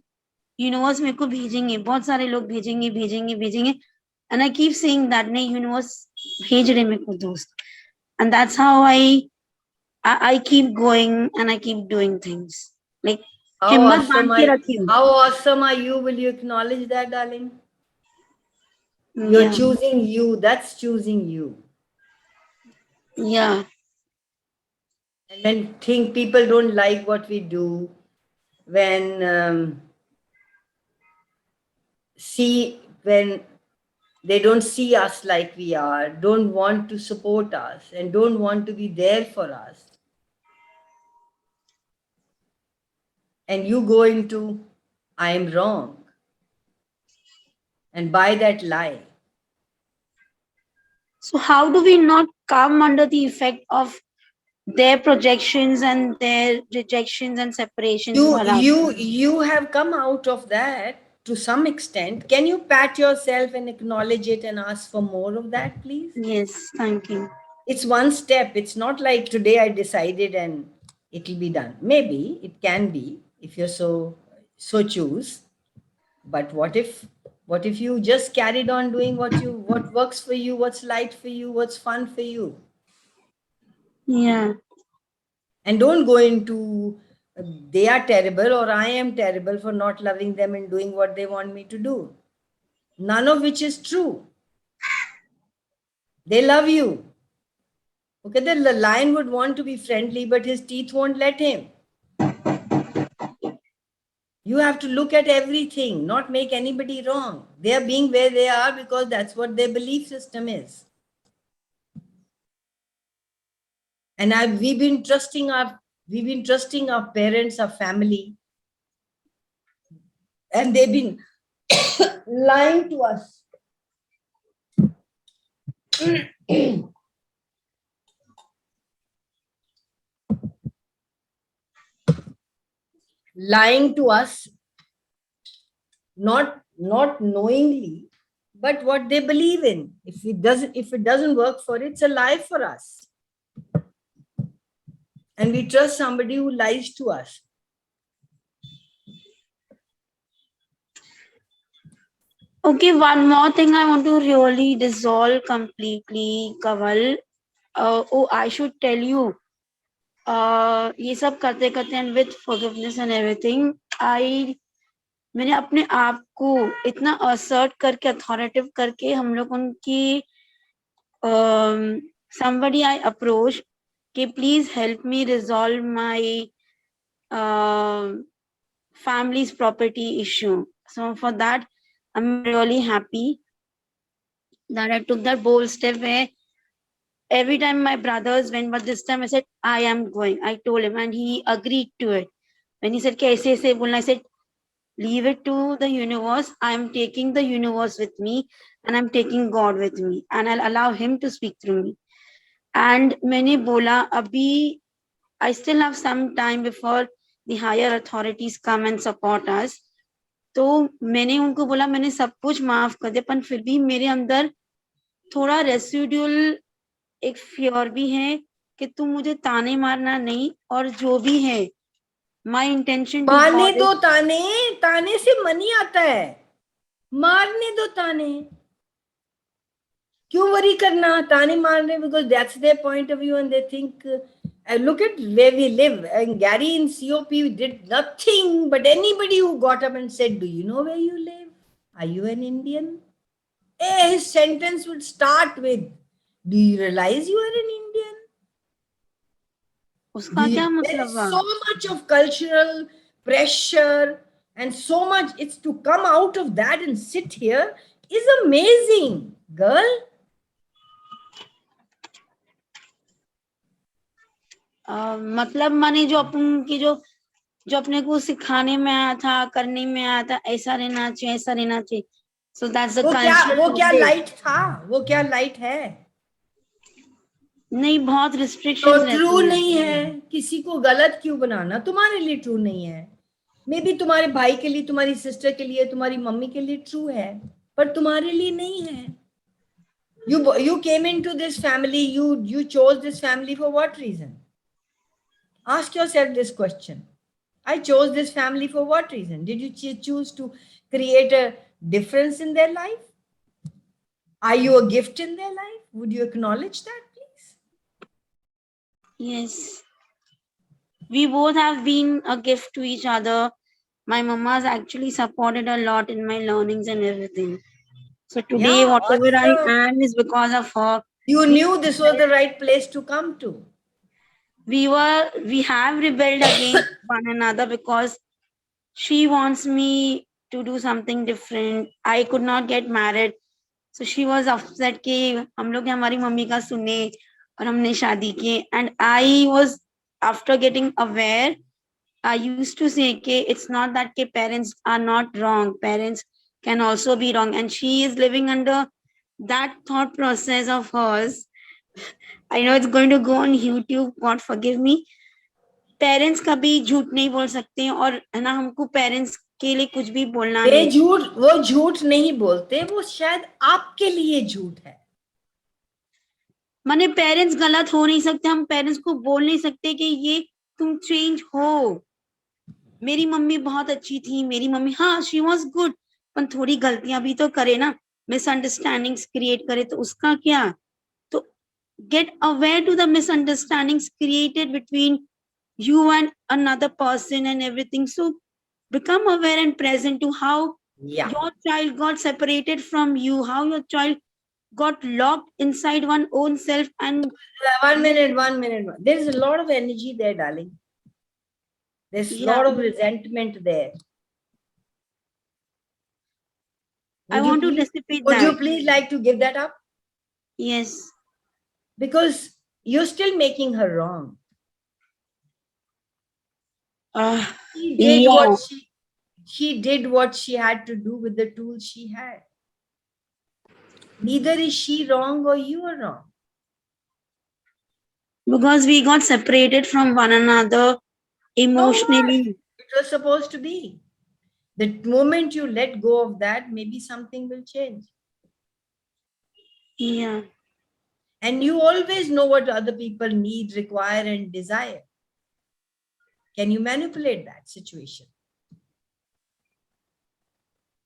यूनिवर्स मेरे को भेजेंगे, बहुत सारे लोग भेजेंगे भेजेंगे भेजेंगे, and I keep saying that नहीं, यूनिवर्स भेज रहे मेरे को दोस्त. And that's how I keep going and I keep doing things. Like हिम्मत बांध के रखी हूँ. How awesome are you? Will you acknowledge that, darling? You're Yeah. choosing you. That's choosing you. Yeah. And when people don't like what we do, when when They don't see us like we are, don't want to support us, and don't want to be there for us. And you go into, I am wrong, and buy that lie. So how do we not come under the effect of their projections and their rejections and separations? You have come out of that to some extent. Can you pat yourself and acknowledge it and ask for more of that, please? Yes, thank you. It's one step. It's not like today I decided and it'll be done. Maybe it can be if you're so choose. But what if you just carried on doing what works for you, what's light for you, what's fun for you? Yeah. And don't go into they are terrible or I am terrible for not loving them and doing what they want me to do. None of which is true. They love you. Okay, the lion would want to be friendly, but his teeth won't let him. You have to look at everything, not make anybody wrong. They are being where they are because that's what their belief system is. And we've been trusting our parents, our family, and they've been lying to us. Lying to us, not knowingly, but what they believe in. If it doesn't work for it, it's a lie for us. And we trust somebody who lies to us. Okay, one more thing I want to really dissolve completely, Kanwal. I should tell you, ये सब करते करते and with forgiveness and everything, मैंने अपने आप को इतना assert करके authoritative करके हम लोग उनकी somebody I approached कि please help me resolve my family's property issue. So for that, I'm really happy that I took that bold step where every time my brothers went, but this time I said, I am going. I told him and he agreed to it. When he said, kaise se bolna, I said, leave it to the universe. I'm taking the universe with me and I'm taking God with me and I'll allow him to speak through me. And मैंने बोला अभी I still have some time before the higher authorities come and support us. तो मैंने उनको बोला मैंने सब कुछ माफ कर दिया पर फिर भी मेरे अंदर थोड़ा रेसिडुअल एक फियर भी है कि तुम मुझे ताने मारना नहीं और जो भी है माय इंटेंशन मारने दो ताने, ताने से मनी आता है, मारने दो ताने, क्यों वरी करना ताने मारने, because that's their point of view and they think look at where we live. And Gary in COP did nothing, but anybody who got up and said, do you know where you live? Are you an Indian? His sentence would start with, do you realize you are an Indian? उसका क्या मतलब There is so much of cultural pressure and so much, it's to come out of that and sit here is amazing, girl. मतलब माने जो अपन की जो अपने को सिखाने में आया था करने में आया था ऐसा रहना चाहिए ऐसा रहना चाहिए so that's the culture वो क्या लाइट था, वो क्या लाइट है, नहीं बहुत restrictions तो ट्रू नहीं है, किसी को गलत क्यों बनाना, तुम्हारे लिए ट्रू नहीं है, मे बी तुम्हारे भाई के लिए, तुम्हारी सिस्टर के लिए, तुम्हारी मम्मी के लिए ट्रू है, पर तुम्हारे लिए नहीं है. You came into this family, you chose this family for what reason? Ask yourself this question. I chose this family for what reason? Did you choose to create a difference in their life? Are you a gift in their life? Would you acknowledge that, please? Yes. We both have been a gift to each other. My mama has actually supported a lot in my learnings and everything. So today, whatever I am is because of her. You knew this was the right place to come to. We have rebelled against one another because she wants me to do something different. I could not get married. So she was upset कि हम लोग हमारी mummy का सुने और हमने शादी की. And I was, after getting aware, I used to say कि it's not that के parents are not wrong. Parents can also be wrong. And she is living under that thought process of hers. I know it's going to go on YouTube. God forgive me. Parents कभी झूठ नहीं बोल सकते हैं और है ना, हमको पेरेंट्स के लिए कुछ भी बोलना नहीं. वो झूठ नहीं बोलते, वो शायद आपके लिए झूठ है. माने पेरेंट्स गलत हो नहीं सकते, हम पेरेंट्स को बोल नहीं सकते कि ये तुम चेंज हो. मेरी मम्मी बहुत अच्छी थी, मेरी मम्मी हाँ शी वाज गुड, पर थोड़ी गलतियां भी तो करे ना, मिसअंडरस्टैंडिंग्स क्रिएट करे तो उसका क्या. तो get aware to the misunderstandings created between you and another person and everything. So become aware and present to how your child got separated from you, how your child got locked inside one own self. And one minute. There's a lot of energy there, darling. There's a lot of resentment there. I want to dissipate that. Would you please like to give that up? Yes. Because you're still making her wrong. She did what she had to do with the tools she had. Neither is she wrong or you are wrong. Because we got separated from one another emotionally. It was supposed to be. The moment you let go of that, maybe something will change. Yeah. And you always know what other people need, require, and desire. Can you manipulate that situation?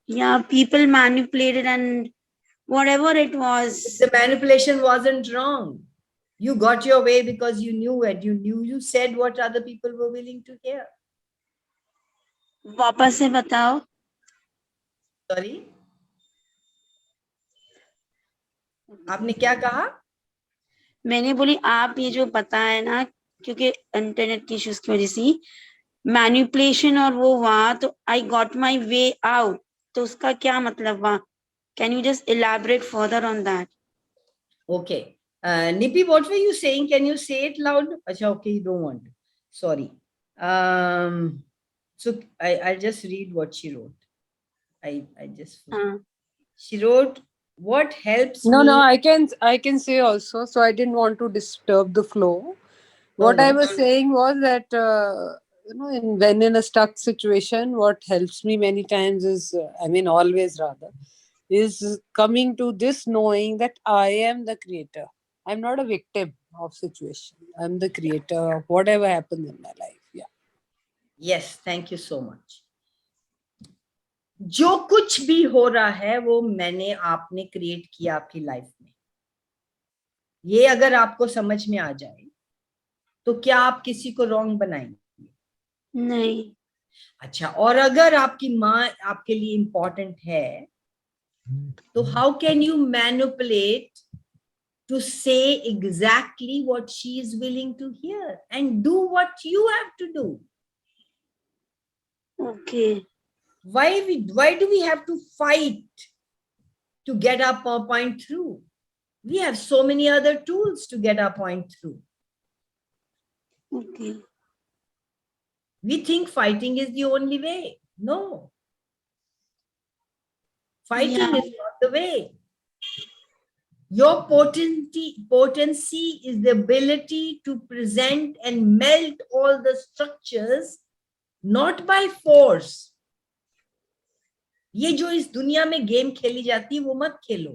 Yeah, people manipulated, and whatever it was. The manipulation wasn't wrong. You got your way because you knew it. You said what other people were willing to hear. वापस से बताओ. Sorry? आपने क्या कहा? मैंने बोली आप ये जो बताए ना, क्योंकि इंटरनेट की इश्यूज की वजह से मैनिपुलेशन और वो हुआ, तो I got my way out. तो उसका क्या मतलब हुआ? Can you just elaborate further on that? Okay. Nipi, what were you saying? Can you say it loud? Achha, okay, you don't want to. Sorry. So I'll just read what she wrote. I just she wrote, what helps me? No, I can say also. So I didn't want to disturb the flow. What I was saying was that when in a stuck situation, what helps me many times is, always rather, is coming to this knowing that I am the creator. I'm not a victim of situation. I'm the creator of whatever happens in my life. Yeah. Yes, thank you so much. जो कुछ भी हो रहा है वो मैंने आपने create किया आपकी लाइफ में. ये अगर आपको समझ में आ जाए तो क्या आप किसी को रॉन्ग बनाएंगे? नहीं. अच्छा, और अगर आपकी माँ आपके लिए इंपॉर्टेंट है तो how can you manipulate to say exactly what she is willing to hear and do what you have to do? Okay. Why do we have to fight to get our point through? We have so many other tools to get our point through. Okay. We think fighting is the only way. No. Fighting is not the way. Your potency is the ability to present and melt all the structures, not by force. ये जो इस दुनिया में game खेली जाती है वो मत खेलो.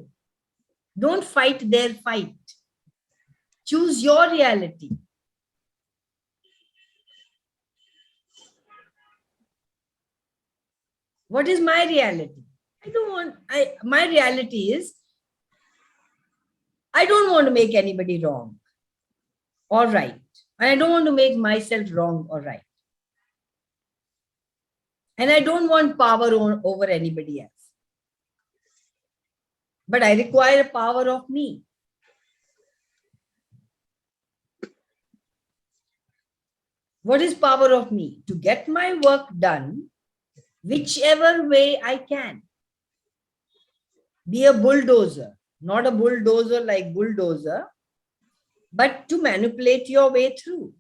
Don't fight their fight. Choose your reality. What is my reality? My reality is I don't want to make anybody wrong or right. And I don't want to make myself wrong or right. And I don't want power over anybody else. But I require power of me. What is power of me? To get my work done whichever way I can. Be a bulldozer, not a bulldozer like bulldozer, but to manipulate your way through.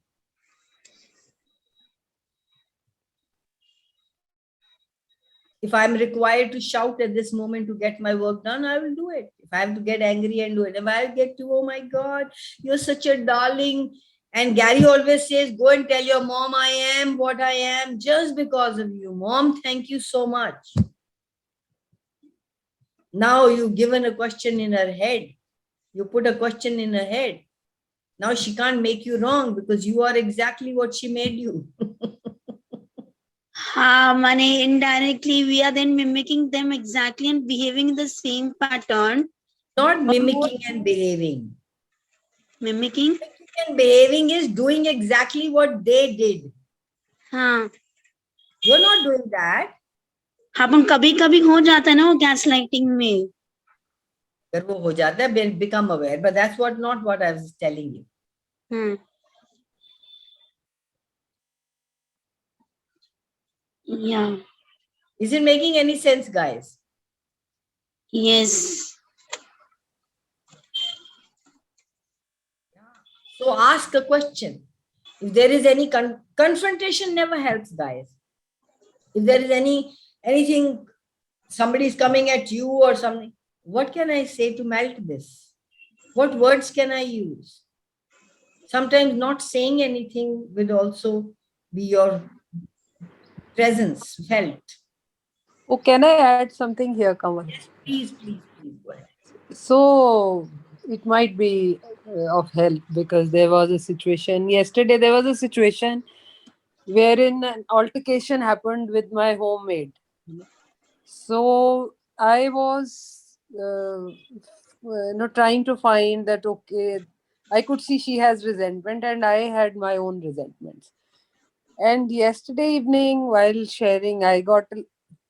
If I'm required to shout at this moment to get my work done, I will do it. If I have to get angry and do it, if I get to, oh my God, you're such a darling. And Gary always says, go and tell your mom I am what I am just because of you. Mom, thank you so much. Now you've given a question in her head. You put a question in her head. Now she can't make you wrong because you are exactly what she made you. Money indirectly we are then mimicking them exactly and behaving the same pattern. Not mimicking and behaving. Mimicking? Mimicking and behaving is doing exactly what they did. हाँ. You're not doing that. अपन कभी कभी हो जाता है ना वो gaslighting में. अगर वो हो जाता है, become aware. But that's not what I was telling you. Yeah. Is it making any sense, guys? Yes. So ask a question. If there is any confrontation, never helps, guys. If there is anything, somebody is coming at you or something, what can I say to melt this? What words can I use? Sometimes not saying anything will also be your presence felt. Oh, can I add something here, Kanwal? Yes, please go ahead. So it might be of help because there was a situation yesterday. There was a situation wherein an altercation happened with my homemaid. So I was, trying to find that. Okay, I could see she has resentment, and I had my own resentments. And yesterday evening, while sharing, I got a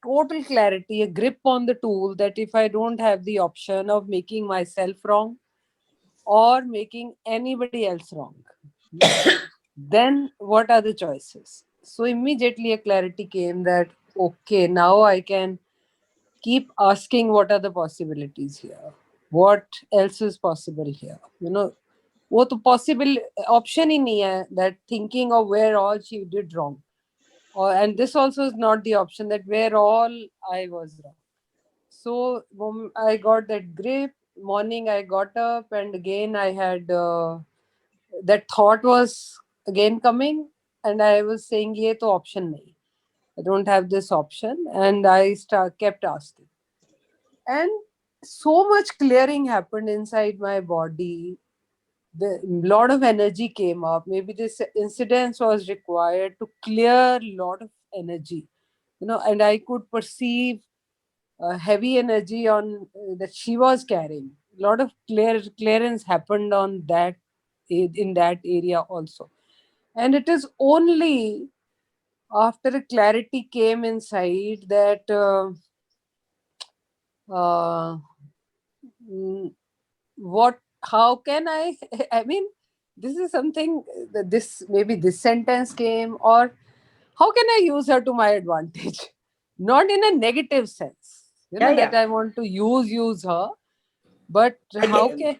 total clarity, a grip on the tool that if I don't have the option of making myself wrong or making anybody else wrong, then what are the choices? So immediately a clarity came that, okay, now I can keep asking what are the possibilities here? What else is possible here? वो तो possible option ही नहीं है, that thinking of where all she did wrong. And this also is not the option that where all I was wrong. So I got that grip. Morning I got up and again I had that thought was again coming, and I was saying ye to option nahi. I don't have this option, and I kept asking. And so much clearing happened inside my body. The lot of energy came up. Maybe this incident was required to clear a lot of energy, and I could perceive heavy energy on that she was carrying. A lot of clearance happened on that in that area also, and it is only after a clarity came inside that uh, what how can I mean, this is something that this maybe this sentence came, or how can I use her to my advantage? Not in a negative sense, that I want to use her, but how can,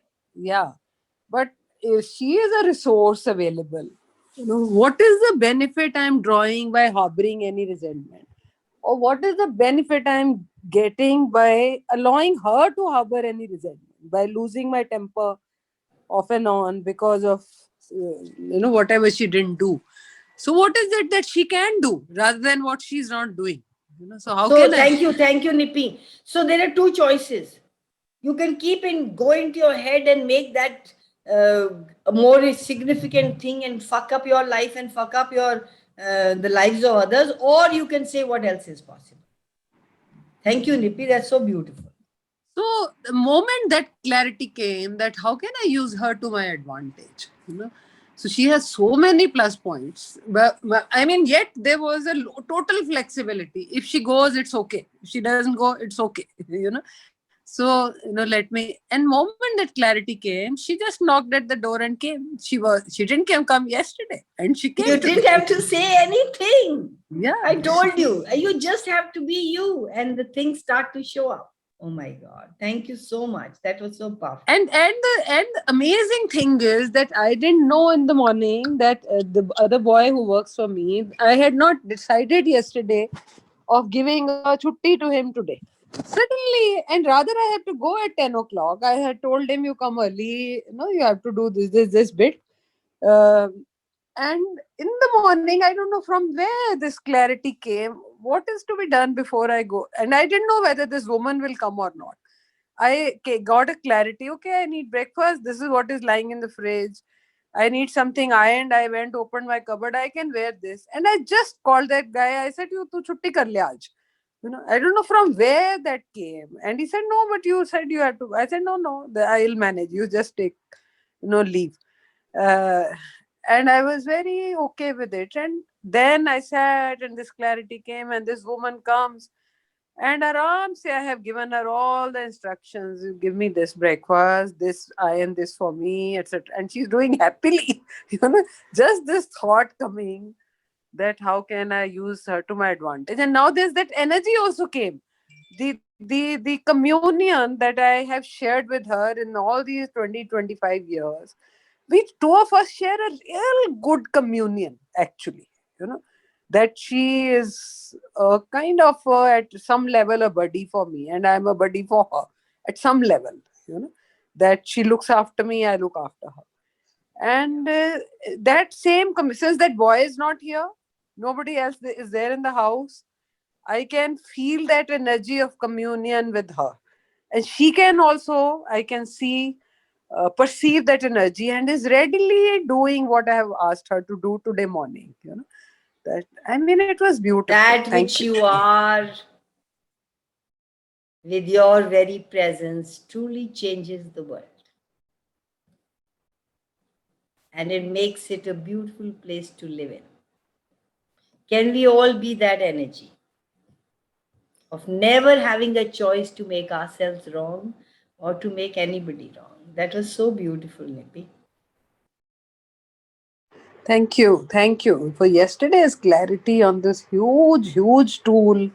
but if she is a resource available, what is the benefit I'm drawing by harboring any resentment, or what is the benefit I'm getting by allowing her to harbor any resentment, by losing my temper off and on because of whatever she didn't do. So what is it that she can do rather than what she's not doing? So how can thank you, Nippy. So there are two choices. You can go into your head and make that a more significant thing and fuck up your life and fuck up your the lives of others, or you can say what else is possible. Thank you, Nippy. That's so beautiful. So the moment that clarity came, that how can I use her to my advantage? So she has so many plus points, but I mean, yet there was a total flexibility. If she goes, it's okay. If she doesn't go, it's okay. So let me. And moment that clarity came, she just knocked at the door and came. She didn't come yesterday, and she came. You didn't have to say anything. Yeah, I told you. You just have to be you, and the things start to show up. Oh my God. Thank you so much. That was so powerful. And the amazing thing is that I didn't know in the morning that the other boy who works for me, I had not decided yesterday of giving a chutti to him today. Suddenly, and rather I have to go at 10 o'clock. I had told him, you come early, you have to do this bit. And in the morning, I don't know from where this clarity came. What is to be done before I go? And I didn't know whether this woman will come or not. Got a clarity. Okay, I need breakfast. This is what is lying in the fridge. I need something ironed. I went, opened my cupboard. I can wear this. And I just called that guy. I said, you chutti kar le aaj. I don't know from where that came. And he said, no, but you said you had to. I said, no, I'll manage. You just take, leave. Uh, and I was very okay with it. And then I sat and this clarity came and this woman comes and Aram say, I have given her all the instructions. You give me this breakfast, this iron this for me, etc. And she's doing happily. Just this thought coming that how can I use her to my advantage. And now there's that energy also came. The communion that I have shared with her in all these 20-25 years, we two of us share a real good communion actually, that she is kind of at some level a buddy for me and I'm a buddy for her at some level, that she looks after me, I look after her. And that same since that boy is not here, nobody else is there in the house, I can feel that energy of communion with her, and she can also, I can see, perceive that energy and is readily doing what I have asked her to do today morning. That, I mean, it was beautiful. That Thank which you are with your very presence truly changes the world. And it makes it a beautiful place to live in. Can we all be that energy of never having a choice to make ourselves wrong or to make anybody wrong? That was so beautiful, Nippy. Thank you for yesterday's clarity on this huge tool,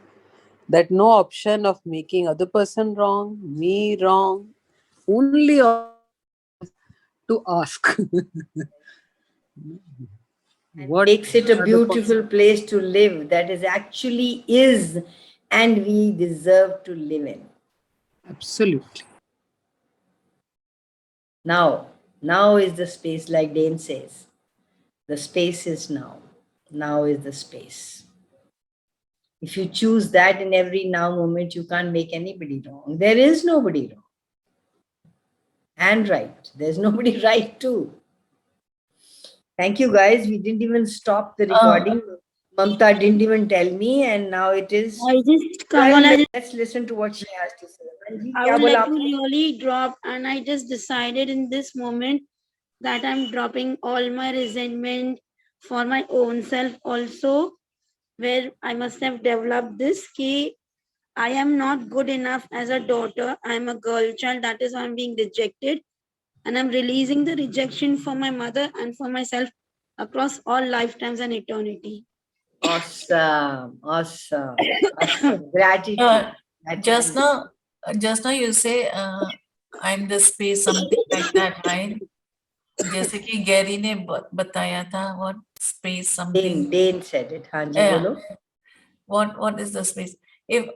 that no option of making other person wrong, me wrong. Only option is to ask. And What makes it a other beautiful person- place to live, that is actually is and we deserve to live in. Absolutely. Now is the space, like Dane says. The space is now. Now is the space. If you choose that in every now moment, you can't make anybody wrong. There is nobody wrong. And right. There's nobody right too. Thank you, guys. We didn't even stop the recording. Mamta didn't even tell me, and now it is. Let's listen to what she has to say. Manji, I kya would bola like to aapne? really drop, and I just decided in this moment that I'm dropping all my resentment for my own self also, where I must have developed this key. I am not good enough as a daughter. I'm a girl child. That is why I'm being rejected. And I'm releasing the rejection for my mother and for myself across all lifetimes and eternity. Awesome. Gratitude. Just now you say I'm the space, something like that, right? जैसे कि Gary ने बताया था, what space something. Dane said it. हाँ जी, बोलो. What is the space? If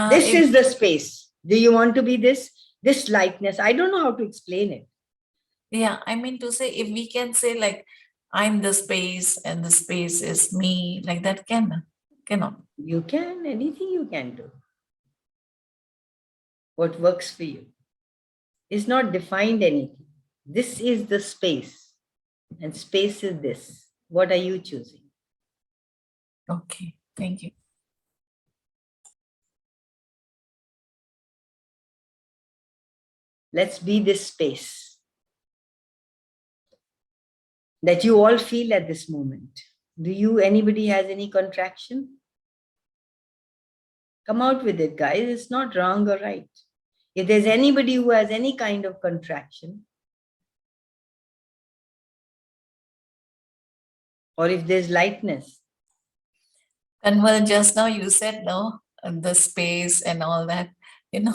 This is the space. Do you want to be this? This lightness. I don't know how to explain it. Yeah, I mean to say, if we can say like I'm the space and the space is me, like that, cannot. You can, anything you can do. What works for you is not defined anything. This is the space, and space is this. What are you choosing? Okay, thank you. Let's be this space that you all feel at this moment. Anybody has any contraction? Come out with it, guys. It's not wrong or right. If there's anybody who has any kind of contraction, or if there's lightness. And well, just now you said no, the space and all that.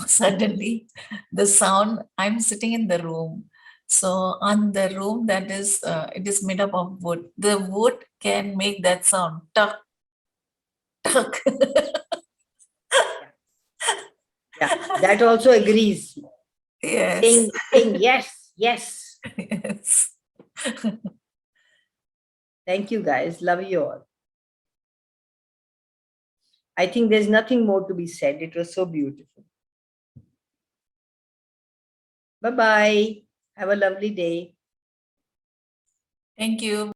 suddenly the sound, I'm sitting in the room. So on the room that is, it is made up of wood. The wood can make that sound, tuck, tuck. Yeah, that also agrees. Yes. Saying yes, yes. Yes. Thank you guys. Love you all. I think there's nothing more to be said. It was so beautiful. Bye-bye. Have a lovely day. Thank you.